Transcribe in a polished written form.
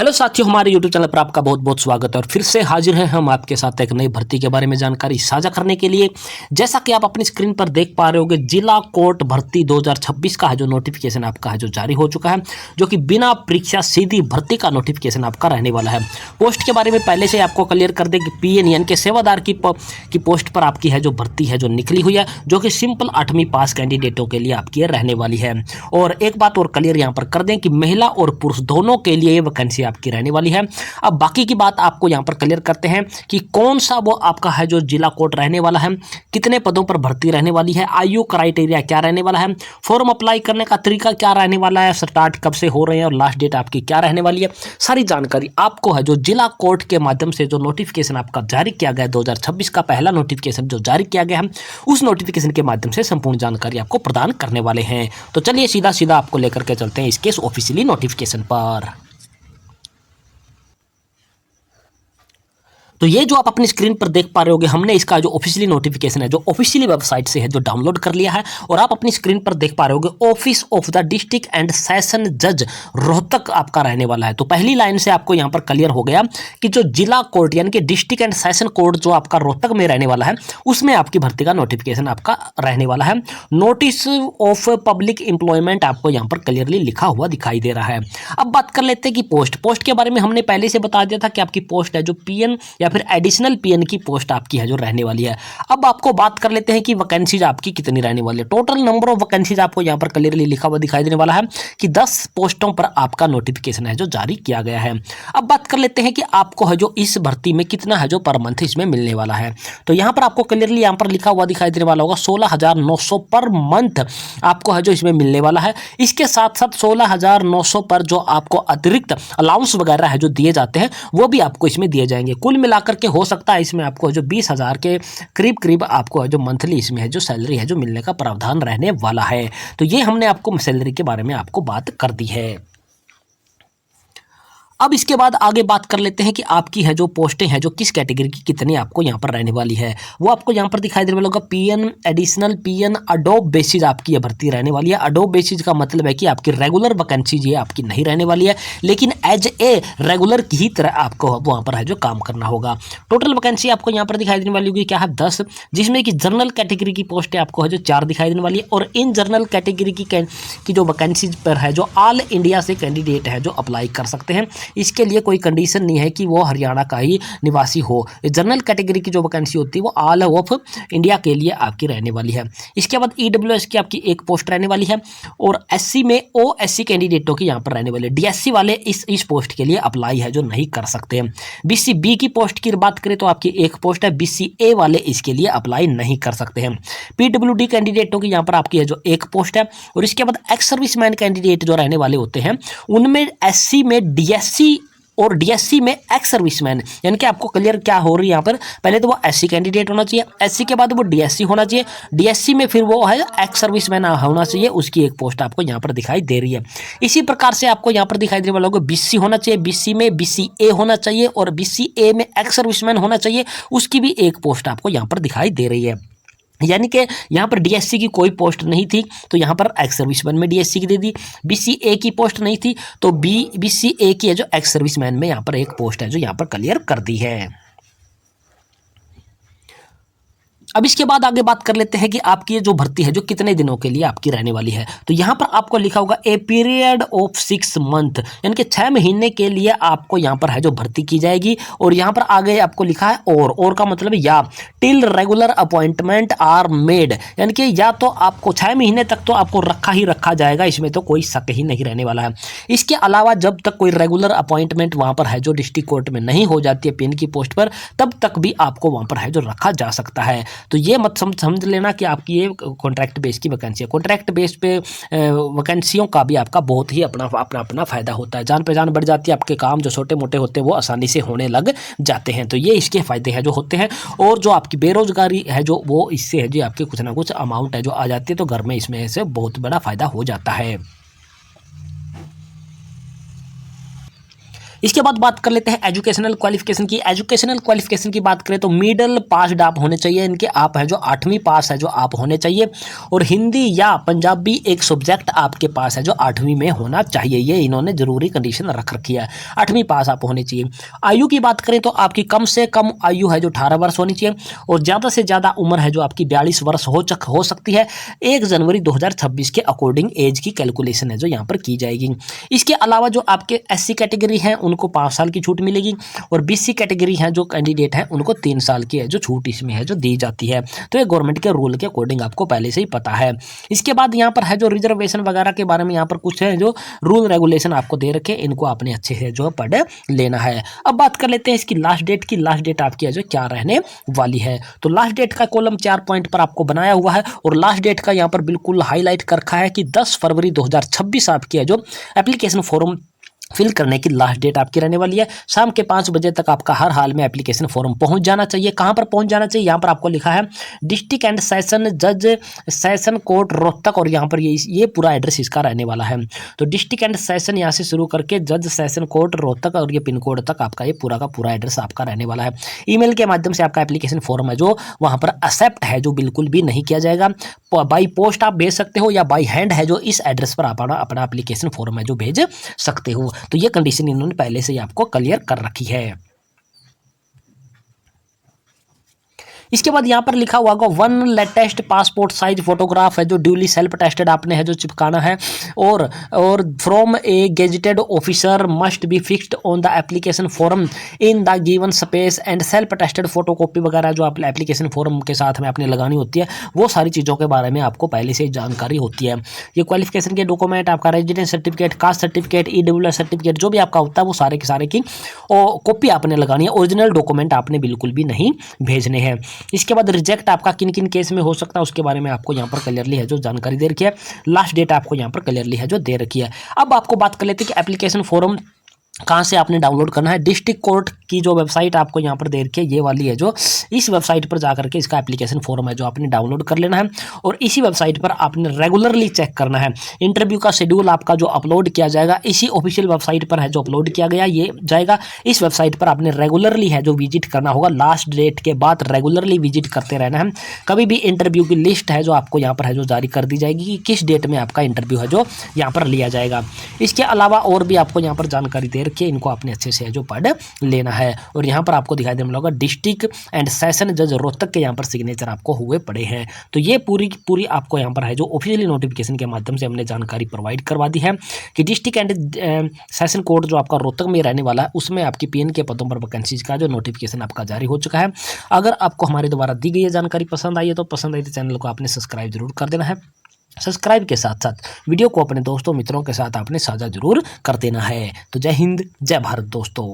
Hello साथियों, हमारे YouTube channel पर आपका बहुत बहुत स्वागत है और फिर से हाजिर हैं हम आपके साथ एक नई भर्ती के बारे में जानकारी साझा करने के लिए। जैसा कि आप अपनी स्क्रीन पर देख पा रहे होंगे, जिला कोर्ट भर्ती 2026 का है जो नोटिफिकेशन आपका है जो जारी हो चुका है, जो कि बिना परीक्षा सीधी भर्ती का नोटिफिकेशन आपका रहने वाला है। पोस्ट के बारे में पहले से आपको क्लियर कर दें कि PN यानी कि सेवादार की पोस्ट पर आपकी है जो भर्ती है जो निकली हुई है, जो कि सिंपल 8वीं पास कैंडिडेटों के लिए आपकी रहने वाली है। और एक बात और क्लियर यहाँ पर कर दें कि महिला और पुरुष दोनों के लिए ये वैकेंसी आपकी रहने वाली है। अब बाकी की बात आपको यहां पर क्लियर करते हैं कि कौन सा वो आपका है जो जिला कोर्ट रहने वाला है, कितने पदों पर भर्ती रहने वाली है, आयु क्राइटेरिया क्या रहने वाला है, फॉर्म अप्लाई करने का तरीका क्या रहने वाला है, स्टार्ट कब से हो रहे हैं और लास्ट डेट आपकी क्या रहने वाली है। सारी जानकारी आपको है जो जिला कोर्ट के माध्यम से जो नोटिफिकेशन आपका जारी किया गया है, 2026 का पहला नोटिफिकेशन जो जारी किया गया है, उस नोटिफिकेशन के माध्यम से संपूर्ण जानकारी आपको प्रदान करने वाले हैं। तो चलिए सीधा सीधा आपको लेकर के चलते हैं इसके ऑफिशियली नोटिफिकेशन पर। तो ये जो आप अपनी स्क्रीन पर देख पा रहे होगे, हमने इसका जो ऑफिशियली नोटिफिकेशन है जो ऑफिशियली वेबसाइट से है जो डाउनलोड कर लिया है, और आप अपनी स्क्रीन पर देख पा रहे होगे office of the district and session जज रोहतक आपका रहने वाला है। तो पहली लाइन से आपको यहाँ पर क्लियर हो गया कि जो जिला कोर्ट यानी कि डिस्ट्रिक्ट एंड सेशन कोर्ट जो आपका रोहतक में रहने वाला है, उसमें आपकी भर्ती का नोटिफिकेशन आपका रहने वाला है। नोटिस ऑफ पब्लिक एम्प्लॉयमेंट आपको यहाँ पर क्लियरली लिखा हुआ दिखाई दे रहा है। अब बात कर लेते हैं कि पोस्ट के बारे में हमने पहले से बता दिया था कि आपकी पोस्ट है जो PN या फिर एडिशनल PN की पोस्ट आपकी है जो रहने वाली है। अब आपको बात कर लेते हैं कि वैकेंसीज आपकी कितनी रहने वाली है। टोटल नंबर ऑफ वैकेंसीज आपको यहां पर क्लियरली लिखा हुआ दिखाई देने वाला है कि 10 पोस्टों पर आपका नोटिफिकेशन है जो जारी किया गया है। अब बात कर लेते हैं कि आपको है जो इस भर्ती में कितना है जो पर मंथ इसमें मिलने वाला है। तो यहां पर आपको क्लियरली यहां पर लिखा हुआ दिखाई देने वाला होगा 16,900 पर मंथ आपको है जो इसमें मिलने वाला है। इसके साथ साथ 16,900 पर जो आपको अतिरिक्त अलाउंस वगैरह है जो दिए जाते हैं, वो भी आपको इसमें दिए जाएंगे। कुल मिलाकर के हो सकता है इसमें आपको जो 20,000 के करीब करीब आपको जो मंथली इसमें है जो सैलरी है जो मिलने का प्रावधान रहने वाला है। तो ये हमने आपको सैलरी के बारे में आपको बात कर दी है। अब इसके बाद आगे बात कर लेते हैं कि आपकी है जो पोस्टें हैं जो किस कैटेगरी की कितनी आपको यहाँ पर रहने वाली है। वो आपको यहाँ पर दिखाई देने वाला होगा PN additional PN Adobe basis आपकी ये भर्ती रहने वाली है। अडोब बेसिस का मतलब है कि आपकी रेगुलर वैकेंसी ये आपकी नहीं रहने वाली है, लेकिन एज ए रेगुलर की ही तरह आपको वहाँ पर है जो काम करना होगा। टोटल वैकेंसी आपको यहाँ पर दिखाई देने वाली होगी क्या है 10, जिसमें कि जनरल कैटेगरी की पोस्टें आपको है जो 4 दिखाई देने वाली है। और इन जनरल कैटेगरी की जो वैकेंसी पर है जो ऑल इंडिया से कैंडिडेट है जो अप्लाई कर सकते हैं। इसके लिए कोई कंडीशन नहीं है कि वो हरियाणा का ही निवासी हो। जनरल कैटेगरी की जो वैकेंसी होती है वो ऑल ऑफ इंडिया के लिए आपकी रहने वाली है। इसके बाद EWS की आपकी एक पोस्ट रहने वाली है, और SC में OSC कैंडिडेटों की यहाँ पर रहने वाली है। DSC वाले इस पोस्ट के लिए अप्लाई है जो नहीं कर सकते हैं। BCB की पोस्ट की बात करें तो आपकी एक पोस्ट है, BCA वाले इसके लिए अप्लाई नहीं कर सकते हैं। PWD कैंडिडेटों की यहाँ पर आपकी है जो एक पोस्ट है। और इसके बाद एक्स सर्विसमैन कैंडिडेट जो रहने वाले होते हैं, उनमें SC में DSC और DSC में एक्स सर्विसमैन, यानी कि आपको क्लियर क्या हो रही है यहाँ पर, पहले तो वो SC कैंडिडेट होना चाहिए, SC के बाद वो DSC होना चाहिए, DSC में फिर वो है एक्स सर्विसमैन होना चाहिए। उसकी एक पोस्ट आपको यहाँ पर दिखाई दे रही है। इसी प्रकार से आपको यहाँ पर दिखाई देने वाला होगा BC होना चाहिए, BC में BCA होना चाहिए, और BCA में एक्स सर्विसमैन होना चाहिए। उसकी भी एक पोस्ट आपको यहाँ पर दिखाई दे रही है। यानी कि यहाँ पर DSC की कोई पोस्ट नहीं थी तो यहाँ पर एक्स सर्विसमैन में DSC की दे दी। BCA की पोस्ट नहीं थी तो BCA की है जो एक्स सर्विसमैन में यहाँ पर एक पोस्ट है जो यहाँ पर क्लियर कर दी है। अब इसके बाद आगे बात कर लेते हैं कि आपकी ये जो भर्ती है जो कितने दिनों के लिए आपकी रहने वाली है। तो यहाँ पर आपको लिखा होगा ए पीरियड ऑफ 6 मंथ, यानी कि 6 महीने के लिए आपको यहाँ पर है जो भर्ती की जाएगी। और यहाँ पर आगे आपको लिखा है और का मतलब या till regular appointment are made, यानी कि या तो आपको 6 महीने तक तो आपको रखा ही रखा जाएगा, इसमें तो कोई शक ही नहीं रहने वाला है। इसके अलावा जब तक कोई रेगुलर अपॉइंटमेंट वहाँ पर है जो डिस्ट्रिक्ट कोर्ट में नहीं हो जाती है PN की पोस्ट पर, तब तक भी आपको वहाँ पर है जो रखा जा सकता है। तो ये मत समझ लेना कि आपकी ये कॉन्ट्रैक्ट बेस की वैकेंसी है। कॉन्ट्रैक्ट बेस पे वैकेंसियों का भी आपका बहुत ही अपना फ़ायदा होता है। जान पहचान बढ़ जाती है, आपके काम जो छोटे मोटे होते हैं वो आसानी से होने लग जाते हैं। तो ये इसके फ़ायदे हैं जो होते हैं। और जो आपकी बेरोजगारी है जो वो इससे है जो आपके कुछ ना कुछ अमाउंट है जो आ जाती है, तो घर में इसमें से बहुत बड़ा फ़ायदा हो जाता है। इसके बाद बात कर लेते हैं एजुकेशनल क्वालिफिकेशन की। एजुकेशनल क्वालिफिकेशन की बात करें तो मिडिल पास्ड आप होने चाहिए, इनके आप है जो 8वीं पास है जो आप होने चाहिए, और हिंदी या पंजाबी एक सब्जेक्ट आपके पास है जो 8वीं में होना चाहिए। ये इन्होंने जरूरी कंडीशन रख रखी है, 8वीं पास आप होने चाहिए। आयु की बात करें तो आपकी कम से कम आयु है जो 18 वर्ष होनी चाहिए, और ज़्यादा से ज़्यादा उम्र है जो आपकी 42 वर्ष हो सकती है। 1 जनवरी 2026 के अकॉर्डिंग एज की कैलकुलेशन है जो यहाँ पर की जाएगी। इसके अलावा जो आपके SC कैटेगरी हैं उनको 5 साल की छूट मिलेगी, और BC कैटेगरी हैं जो कैंडिडेट हैं उनको 3 साल की है जो छूट इसमें है जो दी जाती है। तो ये गवर्नमेंट के रूल के अकॉर्डिंग आपको पहले से ही पता है। इसके बाद यहाँ पर है जो रिजर्वेशन वगैरह के बारे में यहाँ पर कुछ है जो रूल रेगुलेशन आपको दे रखे, इनको आपने अच्छे से जो पढ़ लेना है। अब बात कर लेते हैं इसकी लास्ट डेट की। लास्ट डेट आपकी है जो क्या रहने वाली है, तो लास्ट डेट का कॉलम 4 पॉइंट पर आपको बनाया हुआ है, और लास्ट डेट का यहाँ पर बिल्कुल हाईलाइट कर रखा है कि 10 फरवरी 2026 आपकी है जो एप्लीकेशन फॉर्म फिल करने की लास्ट डेट आपकी रहने वाली है। शाम के 5 बजे तक आपका हर हाल में एप्लीकेशन फॉर्म पहुंच जाना चाहिए। कहां पर पहुंच जाना चाहिए, यहां पर आपको लिखा है डिस्ट्रिक्ट एंड सेशन जज सेशन कोर्ट रोहतक, और यहां पर ये पूरा एड्रेस इसका रहने वाला है। तो डिस्ट्रिक्ट एंड सेशन यहां से शुरू करके जज सेशन कोर्ट रोहतक और ये पिन कोड तक आपका ये पूरा का पूरा एड्रेस आपका रहने वाला है। ईमेल के माध्यम से आपका एप्लीकेशन फॉर्म है जो वहां पर एक्सेप्ट है जो बिल्कुल भी नहीं किया जाएगा। बाई पोस्ट आप भेज सकते हो या बाई हैंड है जो इस एड्रेस पर आप अपना एप्लीकेशन फॉर्म है जो भेज सकते हो। तो ये कंडीशन इन्होंने पहले से ही आपको क्लियर कर रखी है। इसके बाद यहाँ पर लिखा हुआ होगा 1 लेटेस्ट पासपोर्ट साइज फोटोग्राफ है जो ड्यूली सेल्फ टेस्टेड आपने है जो चिपकाना है, और from A gazetted officer must be fixed on the application form in the given space, and self tested photocopy वगैरह जो आप एप्लीकेशन फॉर्म के साथ में आपने लगानी होती है वो सारी चीज़ों के बारे में आपको पहले से जानकारी होती है। ये क्वालिफिकेशन के डॉक्यूमेंट आपका residence certificate, caste certificate, EWS certificate जो भी आपका होता है वो सारे के सारे की कॉपी आपने लगानी है। ओरिजिनल डॉक्यूमेंट आपने बिल्कुल भी नहीं भेजने हैं। इसके बाद रिजेक्ट आपका किन किन केस में हो सकता है उसके बारे में आपको यहाँ पर क्लियरली है जो जानकारी दे रखी है। लास्ट डेट आपको यहाँ पर क्लियरली है जो दे रखी है। अब आपको बात कर लेते हैं कि एप्लीकेशन फॉर्म कहाँ से आपने डाउनलोड करना है। डिस्ट्रिक्ट कोर्ट की जो वेबसाइट आपको यहाँ पर दे रखी है ये वाली है जो, इस वेबसाइट पर जाकर के इसका एप्लीकेशन फॉर्म है जो आपने डाउनलोड कर लेना है, और इसी वेबसाइट पर आपने रेगुलरली चेक करना है। इंटरव्यू का शेड्यूल आपका जो अपलोड किया जाएगा इसी ऑफिशियल वेबसाइट पर है जो अपलोड किया गया ये जाएगा। इस वेबसाइट पर आपने रेगुलरली है जो विजिट करना होगा। लास्ट डेट के बाद रेगुलरली विजिट करते रहना है। कभी भी इंटरव्यू की लिस्ट है जो आपको यहाँ पर है जो जारी कर दी जाएगी कि किस डेट में आपका इंटरव्यू है जो यहाँ पर लिया जाएगा। इसके अलावा और भी आपको यहाँ पर जानकारी दे रखी है, इनको आपने अच्छे से जो पढ़ लेना है। और यहाँ पर आपको दिखाई देने लगा डिस्ट्रिक्ट एंड सेशन जज रोहतक के यहाँ पर सिग्नेचर आपको हुए पड़े हैं। तो ये पूरी आपको यहाँ पर है जो ऑफिशियली नोटिफिकेशन के माध्यम से हमने जानकारी प्रोवाइड करवा दी है कि डिस्ट्रिक्ट एंड सेशन कोर्ट जो आपका रोहतक में रहने वाला है उसमें आपकी PN के पदों पर वैकेंसीज का जो नोटिफिकेशन आपका जारी हो चुका है। अगर आपको हमारे द्वारा दी गई जानकारी पसंद आई है तो चैनल को आपने सब्सक्राइब जरूर कर देना है। सब्सक्राइब के साथ साथ वीडियो को अपने दोस्तों मित्रों के साथ आपने साझा जरूर कर देना है। तो जय हिंद, जय भारत दोस्तों।